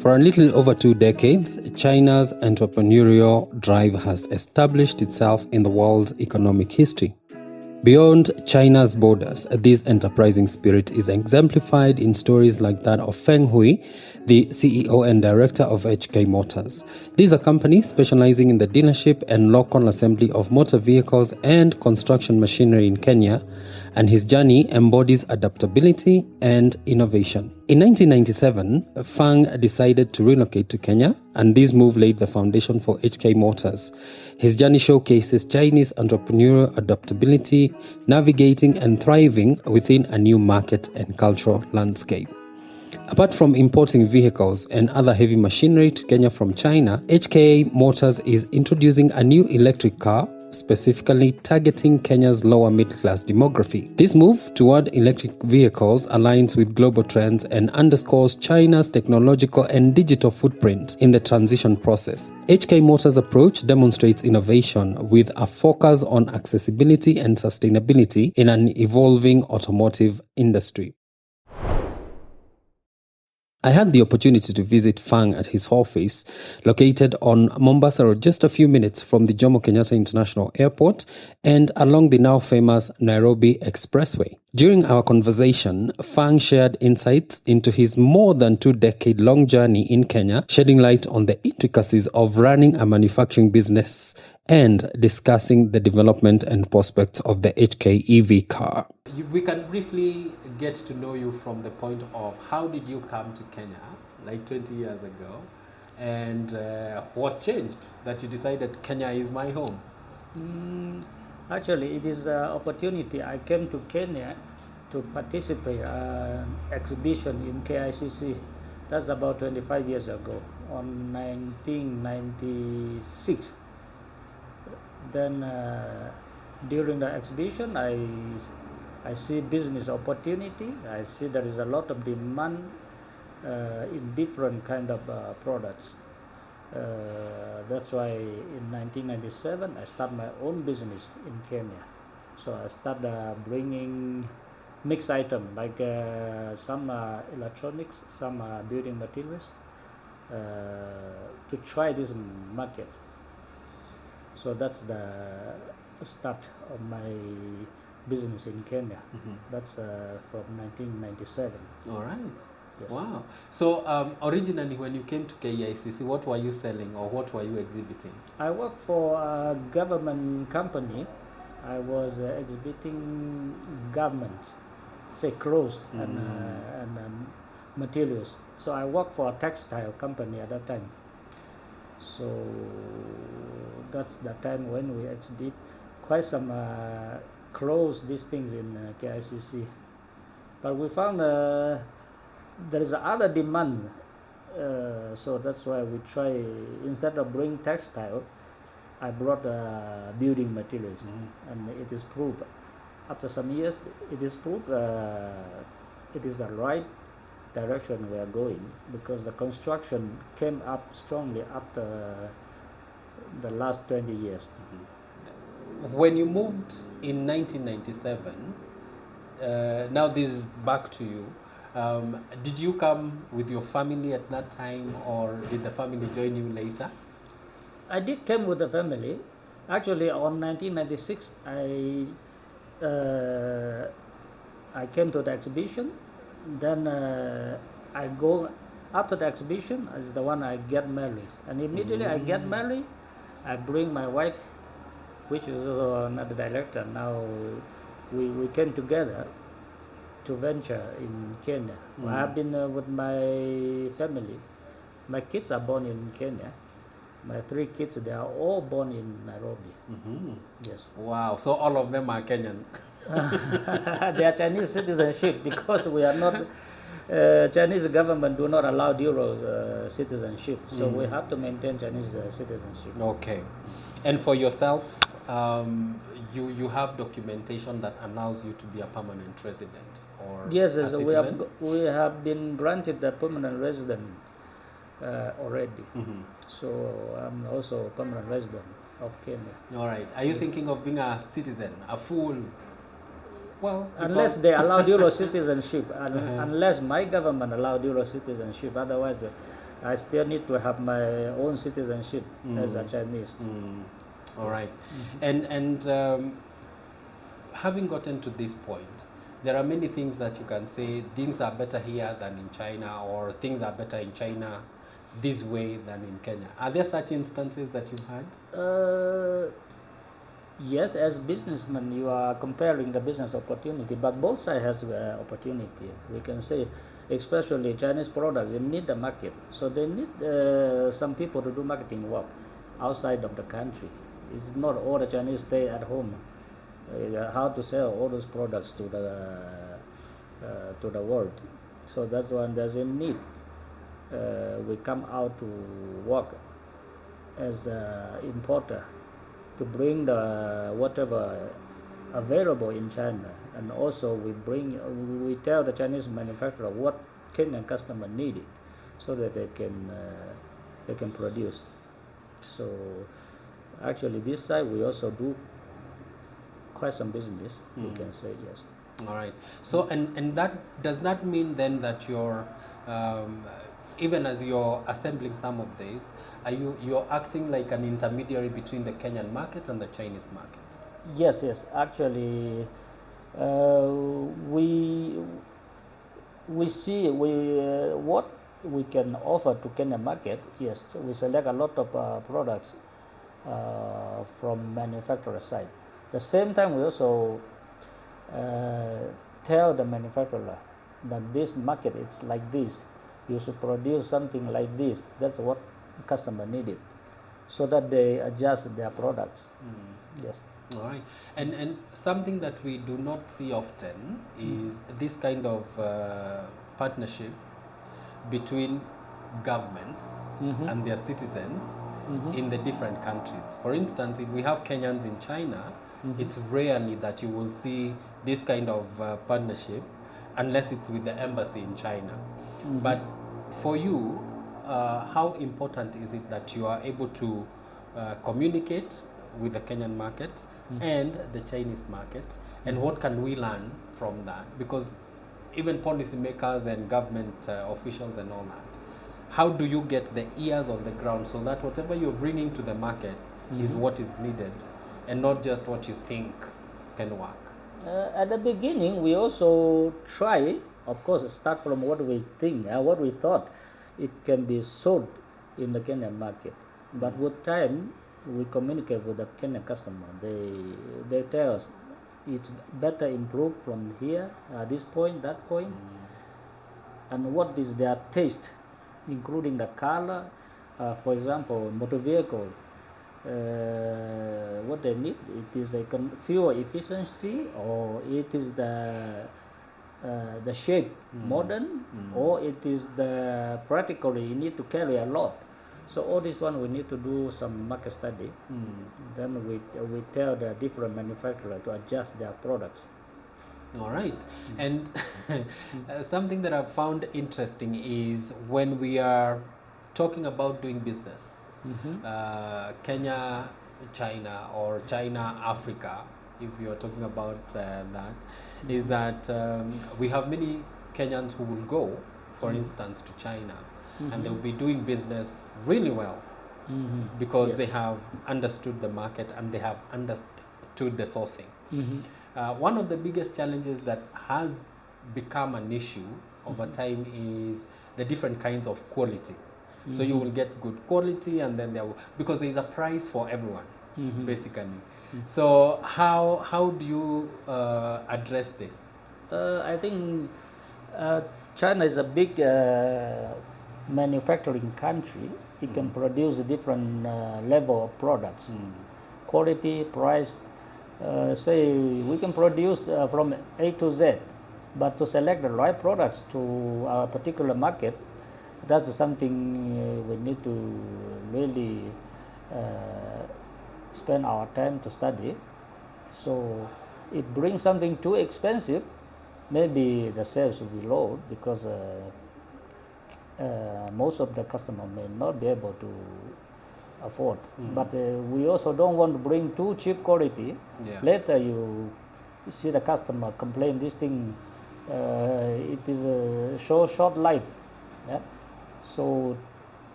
For a little over 2 decades, China's entrepreneurial drive has established itself in the world's economic history. Beyond China's borders, this enterprising spirit is exemplified in stories like that of Fang Hui, the CEO and director of HK Motors. These are companies specializing in the dealership and local assembly of motor vehicles and construction machinery in Kenya, and his journey embodies adaptability and innovation. In 1997, Fang decided to relocate to Kenya, and this move laid the foundation for HK Motors. His journey showcases Chinese entrepreneurial adaptability, navigating and thriving within a new market and cultural landscape. Apart from importing vehicles and other heavy machinery to Kenya from China, HK Motors is introducing a new electric car, specifically targeting Kenya's lower middle-class demography. This move toward electric vehicles aligns with global trends and underscores China's technological and digital footprint in the transition process. HK Motors' approach demonstrates innovation with a focus on accessibility and sustainability in an evolving automotive industry. I had the opportunity to visit Fang at his office, located on Mombasa Road, just a few minutes from the Jomo Kenyatta International Airport and along the now famous Nairobi Expressway. During our conversation, Fang shared insights into his more than 2-decade-long journey in Kenya, shedding light on the intricacies of running a manufacturing business and discussing the development and prospects of the HK EV car. We can briefly get to know you from the point of how did you come to Kenya like 20 years ago, and what changed that you decided Kenya is my home? Actually, it is an opportunity. I came to Kenya to participate in an exhibition in KICC. That's about 25 years ago, on 1996. Then during the exhibition, I see business opportunity. I see there is a lot of demand in different kind of products. That's why in 1997 I started my own business in Kenya. So I started bringing mixed items like some electronics, some building materials to try this market. So that's the start of my business in Kenya. That's from 1997. All right. Yes. Wow. So originally when you came to KICC, what were you selling or what were you exhibiting? I worked for a government company. I was exhibiting government, say clothes and materials. So I worked for a textile company at that time. So that's the time when we exhibit quite some clothes, these things in KICC. But we found there is other demand, so that's why we try, instead of bringing textile, I brought building materials, and it is proved after some years, it is proved it is the right direction we are going, because the construction came up strongly after the last 20 years. When you moved in 1997, now this is back to you. Did you come with your family at that time, or did the family join you later? I did come with the family. Actually, on 1996, I came to the exhibition. Then I go after the exhibition is the one I get married, and immediately I get married. I bring my wife, which is also another director. Now we came together to venture in Kenya. I have been with my family. My kids are born in Kenya. My 3 kids, they are all born in Nairobi. Yes. Wow. So all of them are Kenyan. They are Chinese citizenship, because we are not. Chinese government do not allow dual citizenship, so we have to maintain Chinese citizenship. Okay. And for yourself, you have documentation that allows you to be a permanent resident, or yes, a citizen? we have been granted the permanent resident already. So I'm also a permanent resident of Kenya. All right. Are you thinking of being a citizen, a full? Well, unless they allow dual citizenship, and unless my government allow dual citizenship, otherwise I still need to have my own citizenship as a Chinese. All right. And having gotten to this point, there are many things that you can say things are better here than in China, or things are better in China this way than in Kenya. Are there such instances that you've had? Yes, as businessman, you are comparing the business opportunity, but both sides has opportunity. We can say, especially Chinese products, they need the market, so they need some people to do marketing work outside of the country. It's not all the Chinese stay at home. How to sell all those products to the world. So that's why there's a need. We come out to work as an importer to bring the whatever available in China, and also we tell the Chinese manufacturer what Kenyan customer needed, so that they can produce. So actually, this side we also do quite some business. We can say yes. All right. So and that does not mean then that you're even as you're assembling some of these, you're acting like an intermediary between the Kenyan market and the Chinese market? Yes. Actually, we see what we can offer to Kenyan market. Yes, we select a lot of products from manufacturer side. The same time, we also tell the manufacturer that this market is like this. You should produce something like this. That's what customer needed, so that they adjust their products. Yes. All right. And something that we do not see often is this kind of partnership between governments and their citizens in the different countries. For instance, if we have Kenyans in China, it's rarely that you will see this kind of partnership unless it's with the embassy in China. But for you, how important is it that you are able to communicate with the Kenyan market and the Chinese market, and what can we learn from that? Because even policymakers and government officials and all that, how do you get the ears on the ground so that whatever you're bringing to the market is what is needed and not just what you think can work? At the beginning, we also try, of course, start from what we think and what we thought it can be sold in the Kenyan market. But with time, we communicate with the Kenyan customer. They tell us it's better improved from here, this point, that point, and what is their taste, including the color. For example, motor vehicle. What they need, it is a fuel efficiency, or it is the shape modern, or it is the practically you need to carry a lot. So all this one we need to do some market study. Then we tell the different manufacturer to adjust their products. All right. And something that I've found interesting is when we are talking about doing business, Kenya, China, or China, Africa, if you're talking about that, is that we have many Kenyans who will go, for instance, to China, and they'll be doing business really well because they have understood the market and they have understood the sourcing. One of the biggest challenges that has become an issue over time is the different kinds of quality. So you will get good quality, and then because there is a price for everyone, basically. So how do you address this? I think China is a big manufacturing country. It can produce a different level of products, quality, price. Say we can produce from A to Z, but to select the right products to our particular market, that's something we need to really spend our time to study. So it brings something too expensive, maybe the sales will be low because most of the customer may not be able to afford. But we also don't want to bring too cheap quality. Later you see the customer complain this thing, it is a short life. Yeah? So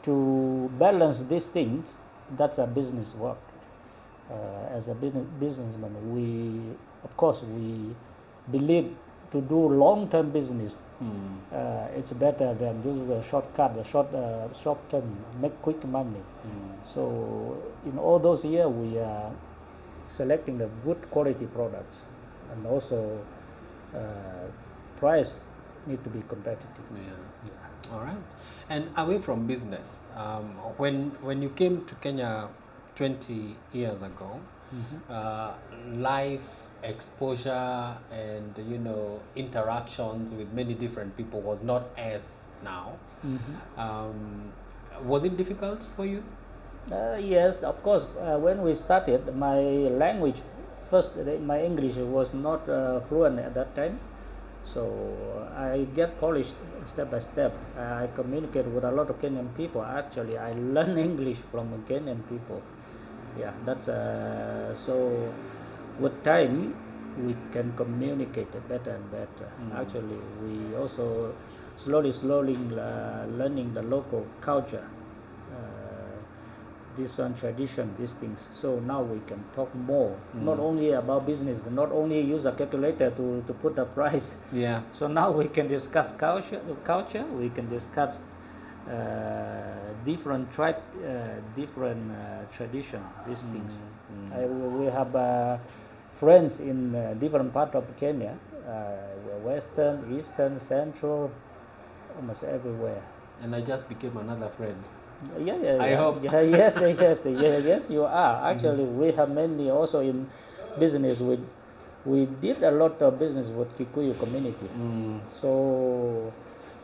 to balance these things, that's a business work. As a businessman, we believe to do long-term business. It's better than use the shortcut, the short term, make quick money. So in all those years, we are selecting the good quality products, and also price need to be competitive. Yeah. All right. And away from business, when you came to Kenya 20 years ago, life exposure and interactions with many different people was not as now. Was it difficult for you? Yes, of course. When we started, my language first, my English was not fluent at that time, so I get polished step by step. I communicate with a lot of Kenyan people. Actually, I learn English from Kenyan people. Yeah, that's so. With time, we can communicate better and better. Actually, we also slowly learning the local culture, this one tradition, these things. So now we can talk more, not only about business, not only use a calculator to put a price. Yeah. So now we can discuss culture. We can discuss different tribe, different tradition, these things. We have friends in different part of Kenya, western, eastern, central, almost everywhere. And I just became another friend. Yeah. I hope. Yes, you are. Actually, we have many also in business. We did a lot of business with Kikuyu community. So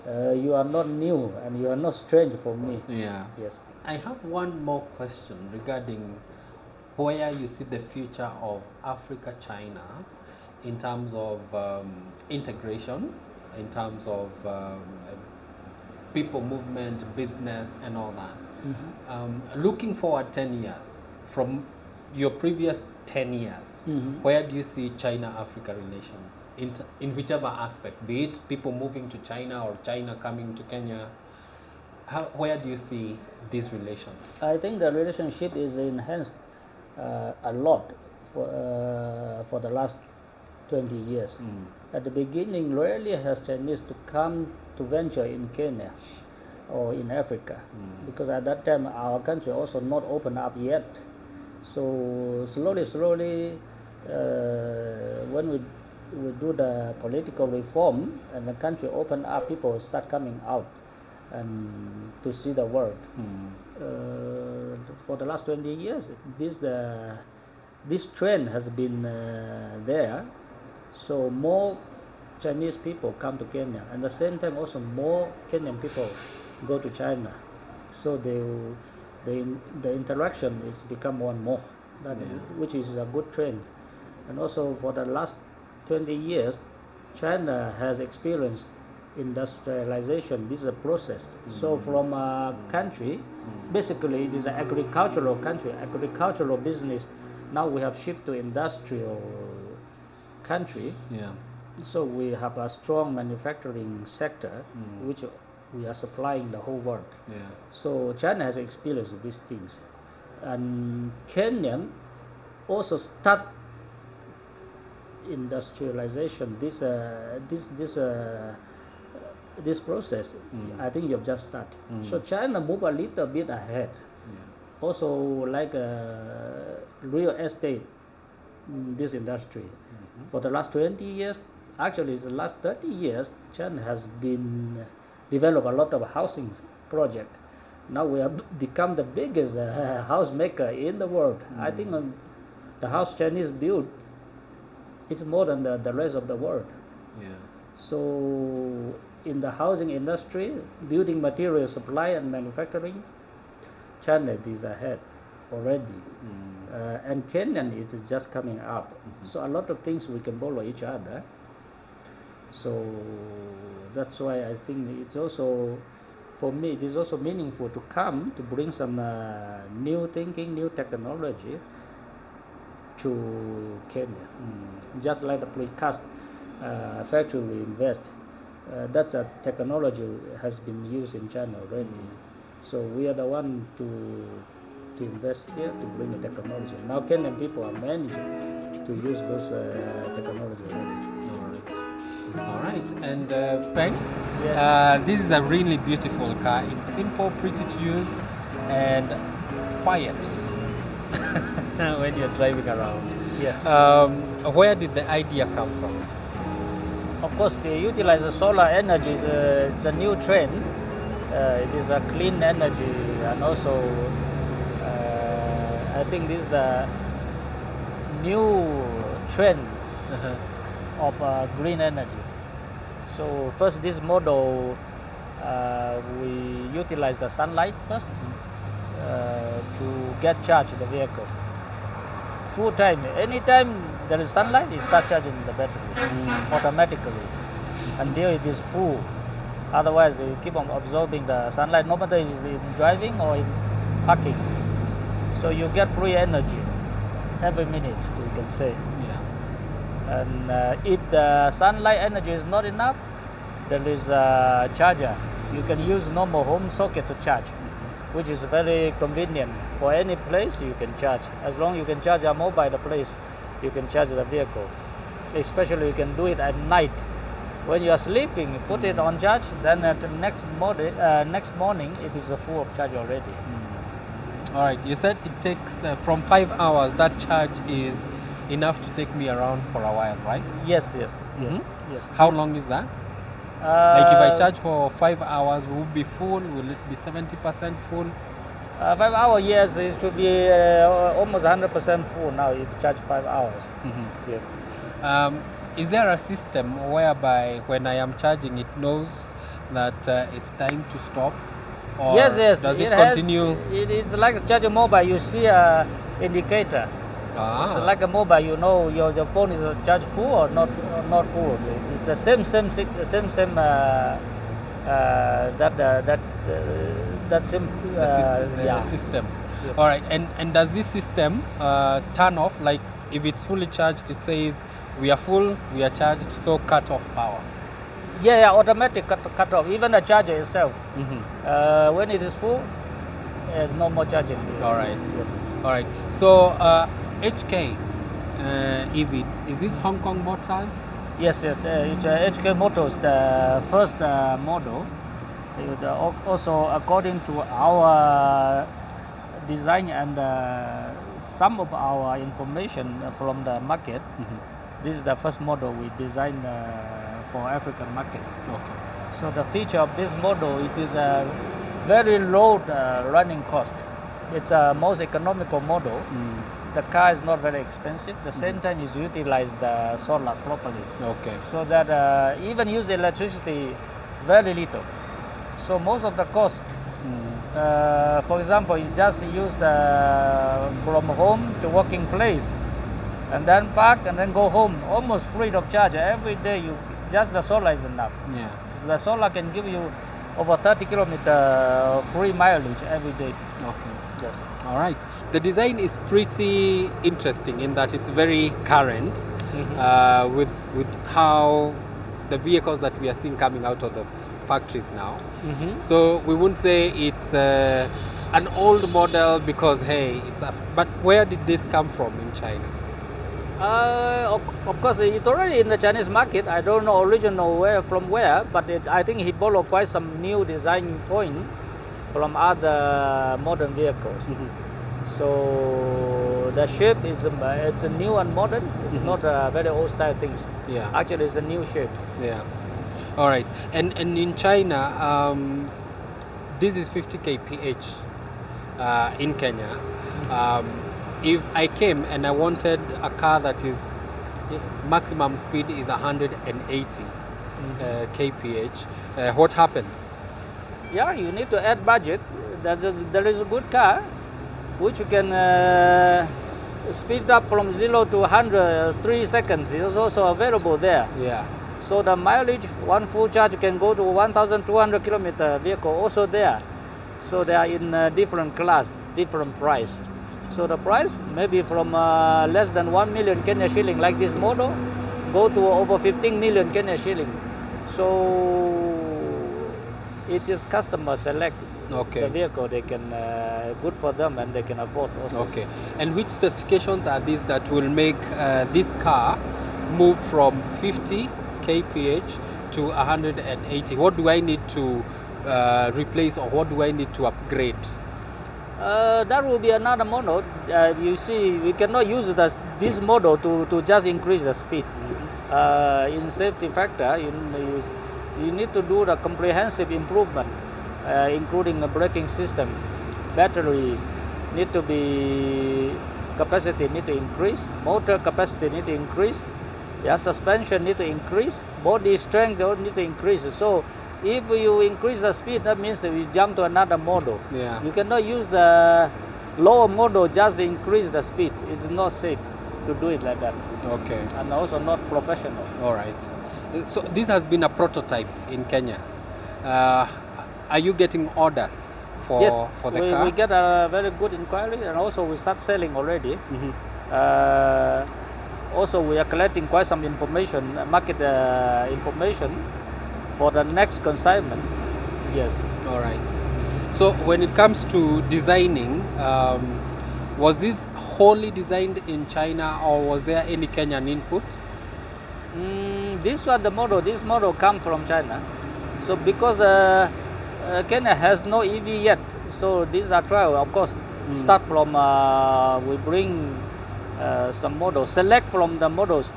you are not new and you are not strange for me. Yeah. Yes. I have one more question regarding where you see the future of Africa-China in terms of integration, in terms of people movement, business, and all that. Looking forward 10 years, from your previous 10 years, where do you see China-Africa relations in whichever aspect, be it people moving to China or China coming to Kenya? Where do you see these relations? I think the relationship is enhanced a lot for the last 20 years. At the beginning, rarely has Chinese to come to venture in Kenya or in Africa, because at that time our country also not open up yet. So slowly, when we do the political reform and the country open up, people start coming out and to see the world. For the last 20 years, this trend has been there. So more Chinese people come to Kenya, and at the same time also more Kenyan people go to China. So the interaction is become more and more, which is a good trend. And also for the last 20 years, China has experienced industrialization. This is a process. So from a country, basically it is an agricultural country, agricultural business. Now we have shifted to industrial country. Yeah. So we have a strong manufacturing sector, which we are supplying the whole world. Yeah. So China has experienced these things, and Kenyan also start industrialization. This process, I think you have just started. So China move a little bit ahead. Also, like real estate, this industry, for the last 20 years, actually the last 30 years, China has been develop a lot of housing project. Now we have become the biggest house maker in the world. I think the house Chinese build is more than the rest of the world. Yeah. So in the housing industry, building material supply and manufacturing, China is ahead already. And Kenyan is just coming up. So a lot of things we can follow each other. So that's why I think it's also, for me, it is also meaningful to come to bring some new thinking, new technology, to Kenya. Just like the precast factory we invest, that's a technology has been used in China already. So we are the one to invest here to bring the technology. Now Kenyan people are managing to use those technology already. All right. And Feng, Yes. this is a really beautiful car. It's simple, pretty to use, and quiet when you're driving around. Yes. Where did the idea come from? Of course, to utilize the solar energy is it's a new trend. It is a clean energy, and also I think this is the new trend of green energy. So first, this model we utilize the sunlight first to get charged the vehicle. Full time, anytime there is sunlight, it starts charging the battery automatically until it is full. Otherwise, you keep on absorbing the sunlight, no matter if in driving or in parking. So you get free energy every minute, you can say. Yeah. And if the sunlight energy is not enough, there is a charger. You can use normal home socket to charge, which is very convenient. For any place you can charge. As long as you can charge a mobile place, you can charge the vehicle. Especially you can do it at night. When you are sleeping, you put it on charge, then at the next morning it is full of charge already. All right. You said it takes from 5 hours. That charge is enough to take me around for a while, right? Yes. Mhm. Yes. How long is that? Like if I charge for 5 hours, will it be full? Will it be 70% full? 5 hours, yes, it should be almost 100% full now if you charge 5 hours. Yes. Is there a system whereby when I am charging, it knows that it's time to stop? Or Yes. does it has- continue? it is like charging mobile. You see a indicator. It's like a mobile. You know your phone is charged full or not full. It's the same that same the system. Yes. All right. And does this system turn off? Like if it's fully charged, it says we are full, we are charged, so cut off power. Yeah, automatic cut off. Even the charger itself. When it is full, there's no more charging. All right. Yes. All right. So HK EV, is this Hong Kong Motors? Yes. It's HK Motors, the first model. Also, according to our design and some of our information from the market, this is the first model we designed for African market. Okay. So the feature of this model, it is a very low running cost. It's a most economical model. The car is not very expensive. At the same time, is utilize the solar properly. Okay. So that even use electricity very little. So most of the cost, for example, you just use from home to working place, and then park and then go home, almost free of charge. Every day just the solar is enough. Yeah. So the solar can give you over 30 kilometer free mileage every day. Okay. Yes. All right. The design is pretty interesting in that it's very current with how the vehicles that we are seeing coming out of the factories now. So we wouldn't say it's an old model because hey, but where did this come from in China? Of course, it's already in the Chinese market. I don't know original from where, but I think he borrowed quite some new design point from other modern vehicles. So the shape is it's a new and modern. It's not a very old style things. Yeah. Actually, it's a new shape. Yeah. All right. And in China, this is 50 kph in Kenya. If I came and I wanted a car that is maximum speed is 180 kph, what happens? Yeah, you need to add budget. There is a good car which you can speed up from 0 to 100 3 seconds. It is also available there. Yeah. So the mileage, one full charge can go to 1,200 kilometer vehicle also there. So they are in different class, different price. So the price maybe from less than 1 million Kenya shilling, like this model, go to over 15 million Kenya shilling. So it is customer select the vehicle they can good for them and they can afford also. Okay. And which specifications are these that will make this car move from 50 kph to 180? What do I need to replace, or what do I need to upgrade? That will be another model. You see, we cannot use this model to just increase the speed. In safety factor, you need to do the comprehensive improvement, including the braking system, battery need to be capacity need to increase, motor capacity need to increase, suspension need to increase, body strength need to increase. So if you increase the speed, that means that you jump to another model. You cannot use the lower model just to increase the speed. It's not safe to do it like that. Okay. And also not professional. All right. So this has been a prototype in Kenya. Are you getting orders for the car? We get a very good inquiry, and also we start selling already. Also, we are collecting quite some information, market information for the next consignment. Yes. All right. So when it comes to designing, was this wholly designed in China, or was there any Kenyan input? This model comes from China. So because Kenya has no EV yet, so these are trial. Of course, start from we bring some models, select from the models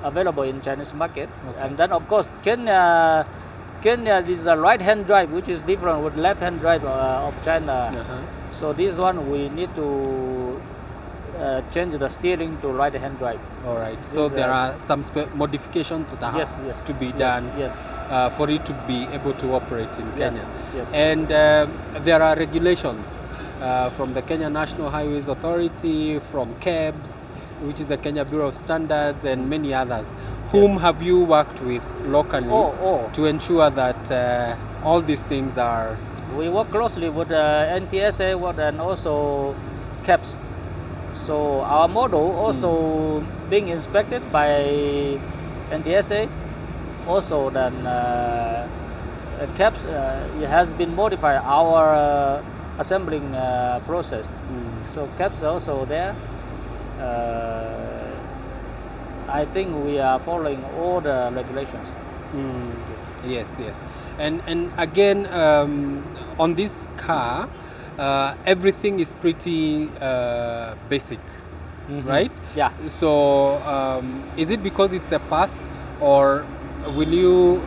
available in Chinese market, and then of course Kenya is a right-hand drive, which is different with left-hand drive of China. So this one we need to change the steering to right-hand drive. All right. So there are some modifications that have to be done for it to be able to operate in Kenya. And there are regulations from the Kenya National Highways Authority, from KEBS, which is the Kenya Bureau of Standards, and many others. Whom have you worked with locally to ensure that all these things are? We work closely with NTSA and also KEBS. So our model also being inspected by NTSA. Also then KEBS it has been modified our assembling process. So KEBS also there. I think we are following all the regulations. Yes. And again, on this car, everything is pretty basic, right? Yeah. So is it because it's the first, or will you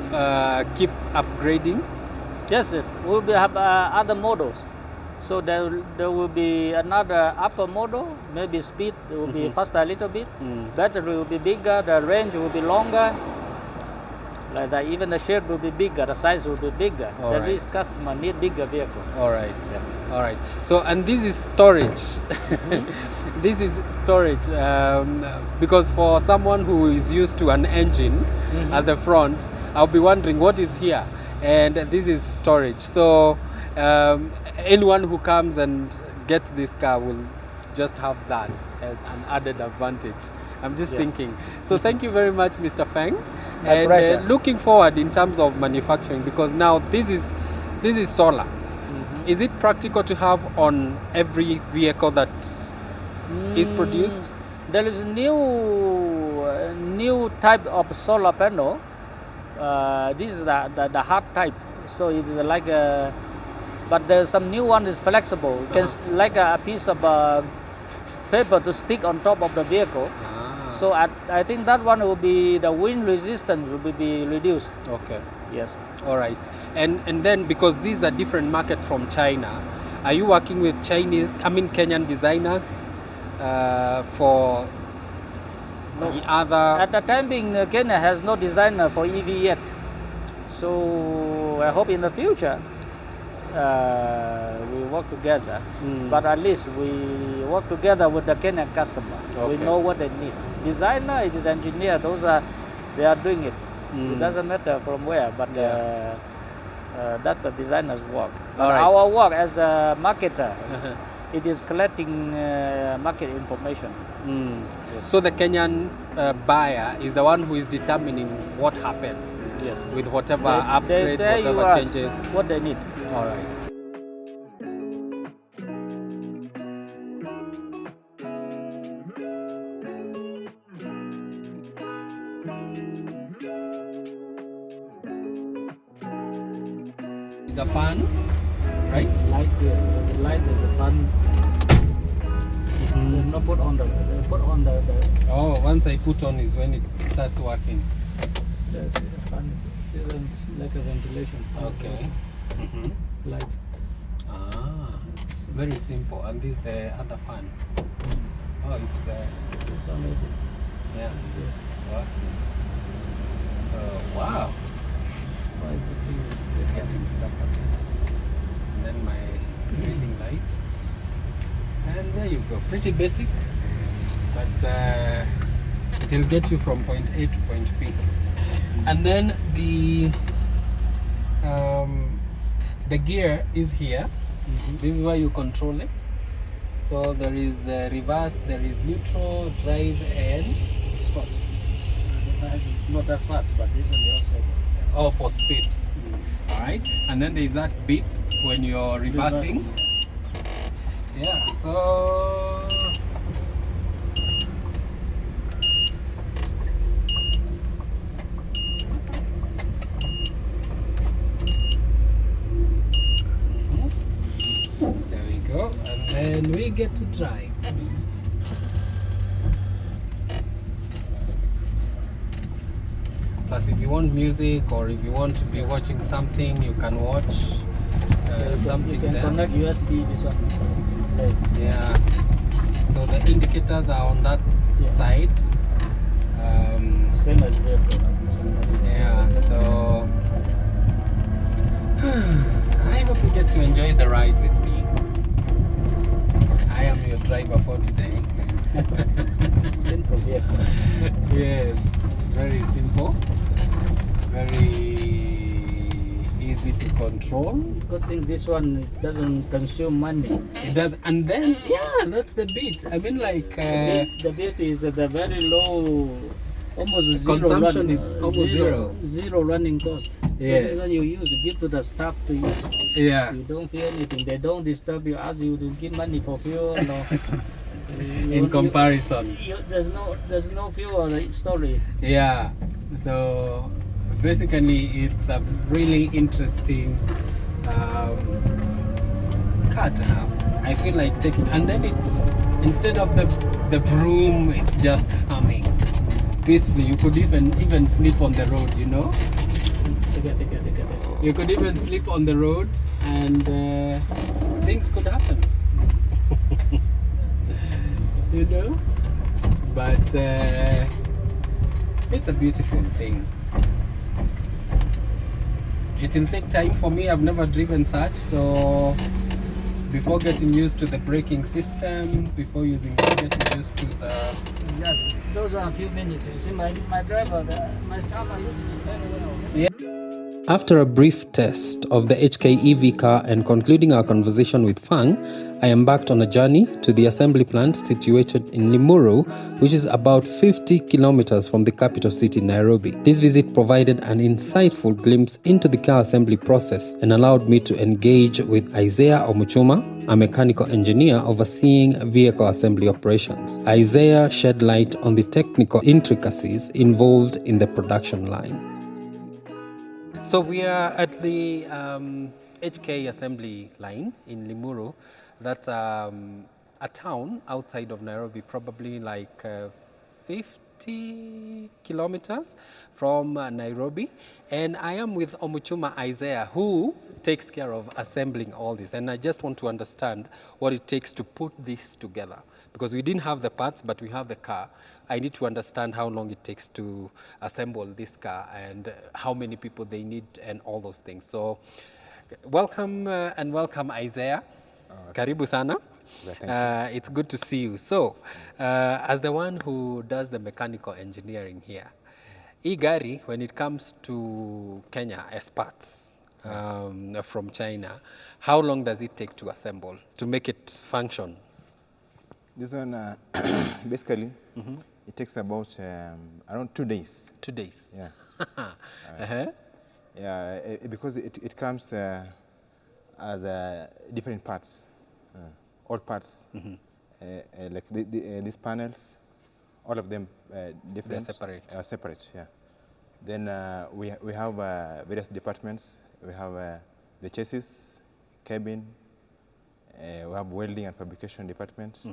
keep upgrading? Yes. We will have other models. So there will be another upper model, maybe speed will be faster a little bit, battery will be bigger, the range will be longer, like that. Even the shape will be bigger, the size will be bigger. This customer need bigger vehicle. All right. So, and this is storage. This is storage because for someone who is used to an engine at the front, I'll be wondering what is here, and this is storage. So anyone who comes and gets this car will just have that as an added advantage. I'm just thinking. So thank you very much, Mr. Feng. And looking forward in terms of manufacturing, because now this is solar. Is it practical to have on every vehicle that is produced? There is a new type of solar panel. This is the hard type. So it is like a, but there's some new one is flexible. It can like a piece of paper to stick on top of the vehicle. So I think that one will be, the wind resistance will be reduced. Okay. Yes. All right. And then because these are different market from China, are you working with Kenyan designers for the other? At the time being, Kenya has no designer for EV yet. So I hope in the future we work together. But at least we work together with the Kenyan customer. We know what they need. Designer, it is engineer. They are doing it. It doesn't matter from where, but that's a designer's work. But our work as a marketer, It is collecting market information. Yes. So the Kenyan buyer is the one who is determining what happens. Yes. With whatever upgrades, whatever changes. What they need. All right. It's a fan, right? Light here. There's a light. There's a fan. No, put on the. Oh, once I put on is when it starts working. The fan is like a ventilation fan. Okay. Lights. Ah, very simple. And this is the other fan. Oh, it's the. Yeah. Yes. It's working. So wow. Why this thing It's getting stuck a bit. And then my reading light. And there you go. Pretty basic, but it will get you from point A to point B. And then the gear is here. This is where you control it. So there is reverse, there is neutral, drive, and spot. It's not that fast, but this one also. Oh, for speed. All right. And then there is that beep when you're reversing. Yeah. So. There we go. And then we get to drive. Plus, if you want music or if you want to be watching something, you can watch something. You can there. connect USB this one. Okay. Yeah. So the indicators are on that side. Same as there. Yeah. So I hope you get to enjoy the ride with me. I am your driver for today. Simple vehicle. Yes. Very simple. Very easy to control. Good thing this one doesn't consume money. It does, and then yeah, that's the bit. I mean, like the beauty is that the very low, almost zero consumption is almost zero. Zero running cost. Yes. So when you use, you give to the staff to use. Yeah. You don't feel anything. They don't disturb you, ask you to give money for fuel. No. In comparison. There's no fuel story. Yeah. So basically, it's a really interesting car to have. I feel like taking, and then it's instead of the broom, it's just humming peacefully. You could even sleep on the road, you know. You could even sleep on the road, and things could happen. You know, but it's a beautiful thing. It will take time for me. I've never driven such, so before getting used to the braking system, before getting used to the. Yes, those are a few minutes. You see, my driver, my staff are using it very well. Yeah. After a brief test of the HK EV car and concluding our conversation with Fang, I embarked on a journey to the assembly plant situated in Limuru, which is about 50 kilometers from the capital city, Nairobi. This visit provided an insightful glimpse into the car assembly process and allowed me to engage with Isaiah Omuchuma, a mechanical engineer overseeing vehicle assembly operations. Isaiah shed light on the technical intricacies involved in the production line. So we are at the HK assembly line in Limuru. That's a town outside of Nairobi, probably like 50 kilometers from Nairobi. And I am with Omuchuma Isaiah, who takes care of assembling all this. And I just want to understand what it takes to put this together. Because we didn't have the parts, but we have the car. I need to understand how long it takes to assemble this car and how many people they need and all those things. So welcome welcome Isaiah. Karibu sana. It's good to see you. So as the one who does the mechanical engineering here, hii gari, when it comes to Kenya as parts, from China. How long does it take to assemble, to make it function? This one, basically, it takes about around 2 days. 2 days. Yeah. Uh-huh. Because it comes as different parts, all parts, like these panels, all of them different. They're separate. Separate, yeah. Then we have various departments. We have the chassis, cabin. We have welding and fabrication departments.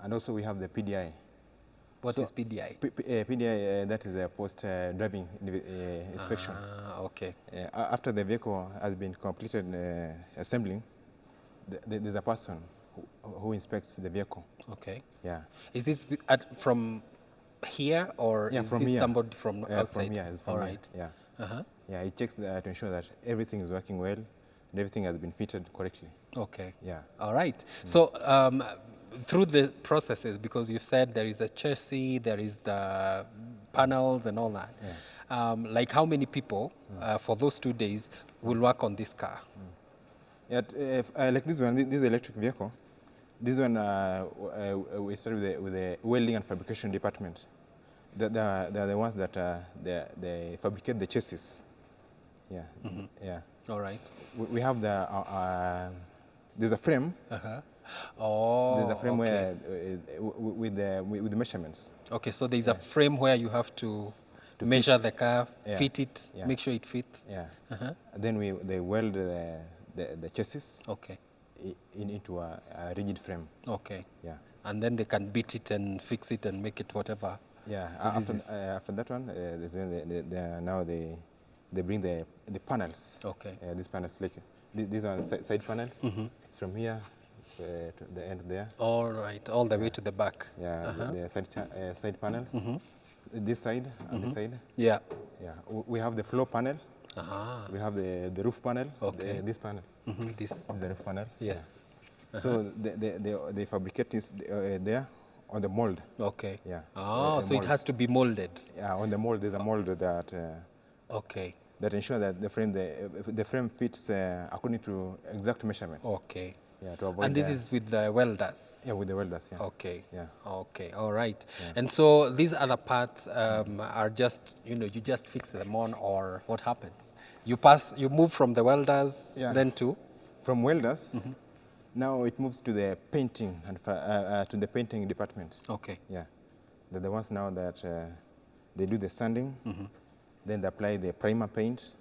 And also we have the PDI. What is PDI? PDI, that is a post-driving inspection. Okay. After the vehicle has been completed assembling, there's a person who inspects the vehicle. Okay. Yeah. Is this from here, or is from this here. somebody from outside? From here. It's from All here. right. Yeah. Yeah, it checks to ensure that everything is working well and everything has been fitted correctly. Okay. Yeah. All right. So through the processes, because you've said there is a chassis, there is the panels and all that, like how many people for those 2 days will work on this car? Yeah, like this one, this electric vehicle, this one we started with the welding and fabrication department. They're the ones that they fabricate the chassis. Yeah. Yeah. All right. We have there's a frame. Oh, There's a frame okay. where with the measurements. Okay, so there's a frame where you have to measure the car, fit it, make sure it fits. Yeah. Then they weld the chassis Okay. into a rigid frame. Okay. Yeah. And then they can beat it and fix it and make it whatever. Yeah. After that one, now they bring the panels. Okay. These panels, like these are side panels. It's from here to the end there. All right, all the way to the back. Yeah, the side panels. This side and this side. Yeah. Yeah. We have the floor panel. We have the roof panel. Okay. This panel. This. Is the roof panel. Yes. Yeah. So they fabricate this there on the mold. Okay. Yeah. Oh, so it has to be molded. Yeah, on the mold there's a mold that. Okay. That ensure that the frame fits according to exact measurements. Okay. Yeah, to avoid. And this is with the welders. Yeah, with the welders. Yeah. Okay. Yeah. Okay. All right. Yeah. And so these other parts are just, you just fix them on, or what happens? You move from the welders then to? From welders, now it moves to the painting and to the painting department. Okay. Yeah. They're the ones now that they do the sanding, then they apply the primer paint,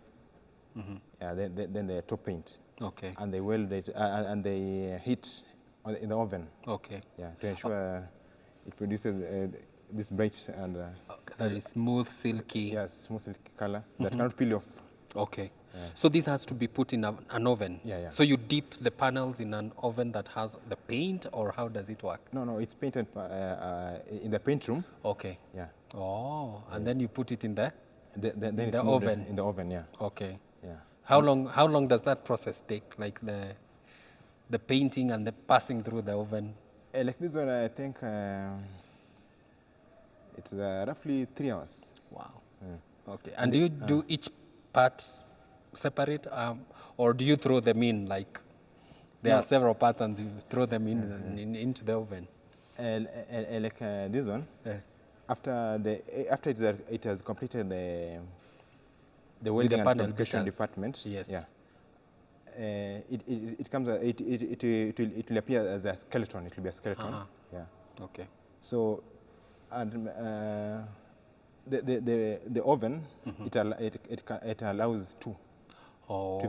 yeah, then the top paint. Okay. And they weld it and they heat in the oven. Okay. Yeah, to ensure it produces this bright and that is smooth, silky. Yes, smooth silky color that cannot peel off. Okay. Yeah. So this has to be put in an oven. Yeah, yeah. So you dip the panels in an oven that has the paint, or how does it work? No, it's painted in the paint room. Okay. Yeah. Oh, and then you put it in there. Then in it's the oven. In the oven, yeah. Okay. Yeah. How long does that process take? Like the painting and the passing through the oven? Like this one, I think it's roughly 3 hours. Wow. Yeah. Okay. And do you do each part separate, or do you throw them in? Like there are several parts, and you throw them into the oven. Like this one. After it has completed the welding and fabrication department. Yes. Yeah. It comes. It will appear as a skeleton. It will be a skeleton. Yeah. Okay. So, and the oven it allows two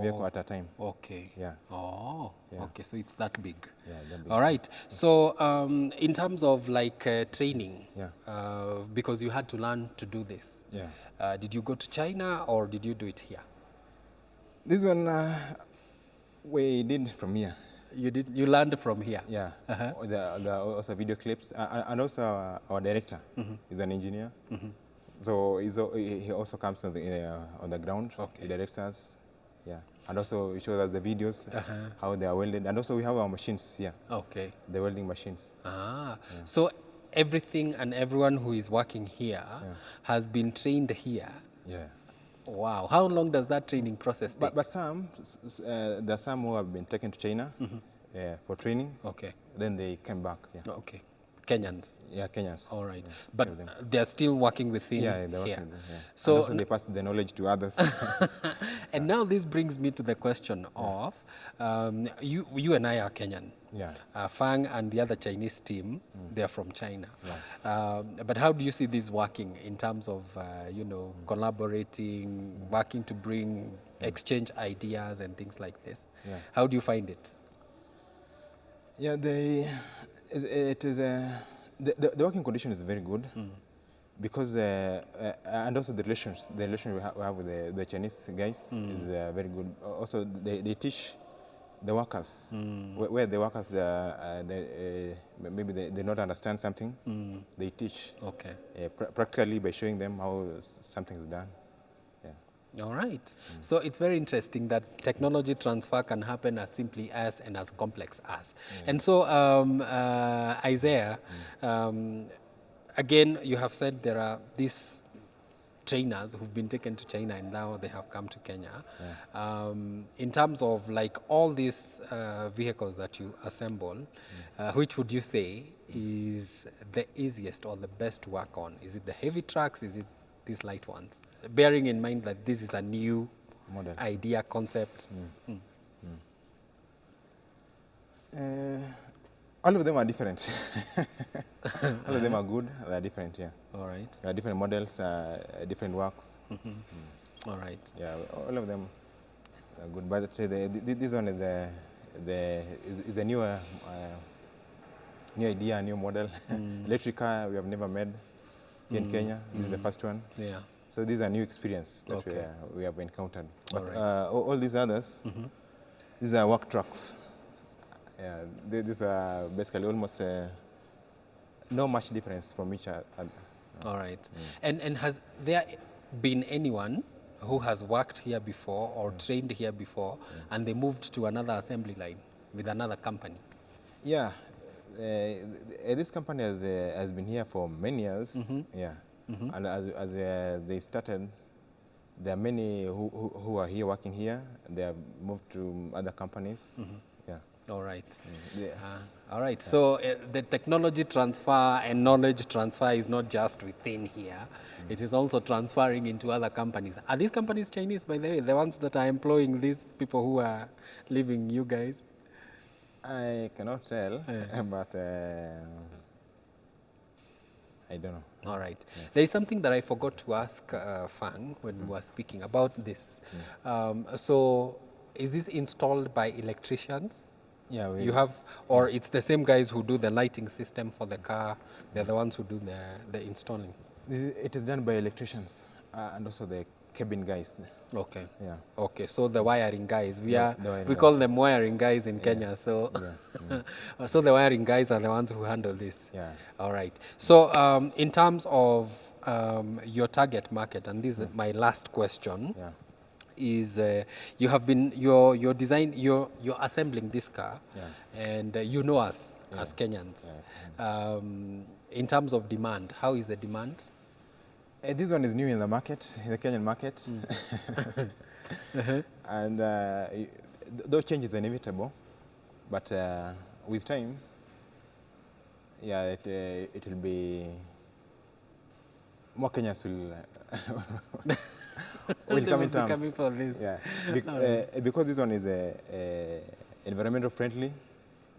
vehicles at a time. Okay. Yeah. Oh. Yeah. Okay. So it's that big. Yeah. That big. All right. So in terms of like training, because you had to learn to do this. Yeah. Did you go to China, or did you do it here? This one we did from here. You learned from here. Yeah. The also video clips, and also our director is an engineer. So he also comes on the ground. Okay. He directs us. Yeah. And also he shows us the videos, how they are welded, and also we have our machines here. Okay. The welding machines. Ah. Yeah. So everything and everyone who is working here has been trained here. Yeah. Wow. How long does that training process take? But some, there are some who have been taken to China for training. Okay. Then they came back. Yeah. Okay. Kenyans. Yeah, Kenyans. All right. Yeah, But they're still working within they're working. here. Yeah. So And also they pass the knowledge to others. and now this brings me to the question of you and I are Kenyan. Yeah. Fang and the other Chinese team, they're from China. But how do you see this working in terms of, collaborating, working to bring, exchange ideas and things like this? Yeah. How do you find it? Yeah, it is the working condition is very good because and also the relation we have with the Chinese guys is very good. Also, they teach the workers where the workers maybe they not understand something. They teach practically by showing them how something is done. All right. So it's very interesting that technology transfer can happen as simply as and as complex as. And so, Isaiah, again, you have said there are these trainers who've been taken to China and now they have come to Kenya. In terms of like all these vehicles that you assemble, which would you say is the easiest or the best to work on? Is it the heavy trucks? Is it these light ones? Bearing in mind that this is a new Model. idea, concept. All of them are different. All of them are good. They are different. Yeah. All right. There are different models, different works. All right. Yeah, all of them are good. But this one is a newer new idea, new model. Electric car we have never made here in Kenya. This is the first one. Yeah. So these are new experience that we have encountered. But All right. all these others, these are work trucks. Yeah, these are basically almost no much difference from each other. All right. And has there been anyone who has worked here before or trained here before and they moved to another assembly line with another company? Yeah. This company has been here for many years. Yeah. And as they started, there are many who are here working here. They have moved to other companies. Yeah. All right. All right. So the technology transfer and knowledge transfer is not just within here. It is also transferring into other companies. Are these companies Chinese, by the way, the ones that are employing these people who are leaving you guys? I cannot tell, but I don't know. All right. There is something that I forgot to ask Fang when we were speaking about this. So is this installed by electricians? Yeah, You have, or it's the same guys who do the lighting system for the car, they're the ones who do the installing? it is done by electricians and also the cabin guys. Okay. Yeah. Okay, so the wiring guys, we wiring call guys. them wiring guys in Kenya. So, so the wiring guys are the ones who handle this. Yeah. All right. So, in terms of your target market, and this is my last question, is you have been your design, you're assembling this car, and you know us as Kenyans. In terms of demand, how is the demand? This one is new in the market, in the Kenyan market. And those changes are inevitable, but with time, it will be more Kenyans will come in terms. Coming for this. Yeah, because this one is environmental friendly,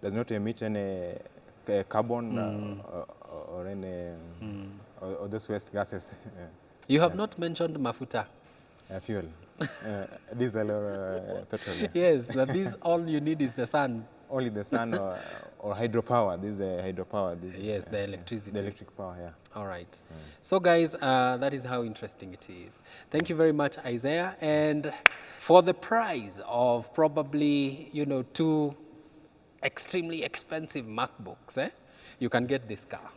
does not emit any carbon or any or those waste gases. You have not mentioned mafuta. Fuel, diesel or petrol. Yes, that this all you need is the sun. Only the sun or hydropower. This is hydropower. Yes, the electricity. The electric power, yeah. All right. So guys, that is how interesting it is. Thank you very much, Isaiah. And for the price of probably, 2 extremely expensive MacBooks, you can get this car,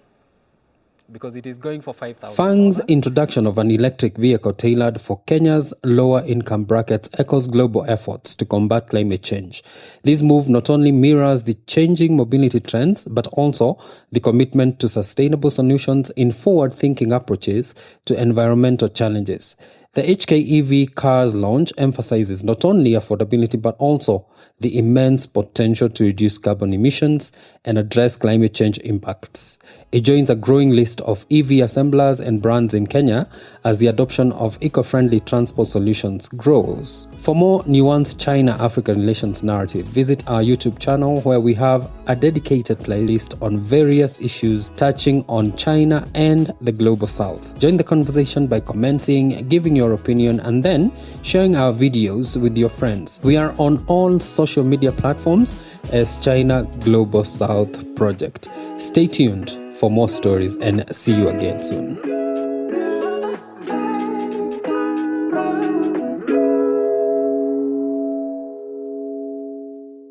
because it is going for $5,000. Fang's introduction of an electric vehicle tailored for Kenya's lower income brackets echoes global efforts to combat climate change. This move not only mirrors the changing mobility trends, but also the commitment to sustainable solutions in forward-thinking approaches to environmental challenges. The HKEV cars launch emphasizes not only affordability but also the immense potential to reduce carbon emissions and address climate change impacts. It joins a growing list of EV assemblers and brands in Kenya as the adoption of eco-friendly transport solutions grows. For more nuanced China-Africa relations narrative, visit our YouTube channel where we have a dedicated playlist on various issues touching on China and the global south. Join the conversation by commenting, giving your opinion, and then sharing our videos with your friends. We are on all social media platforms as China Global South Project. Stay tuned for more stories and see you again soon.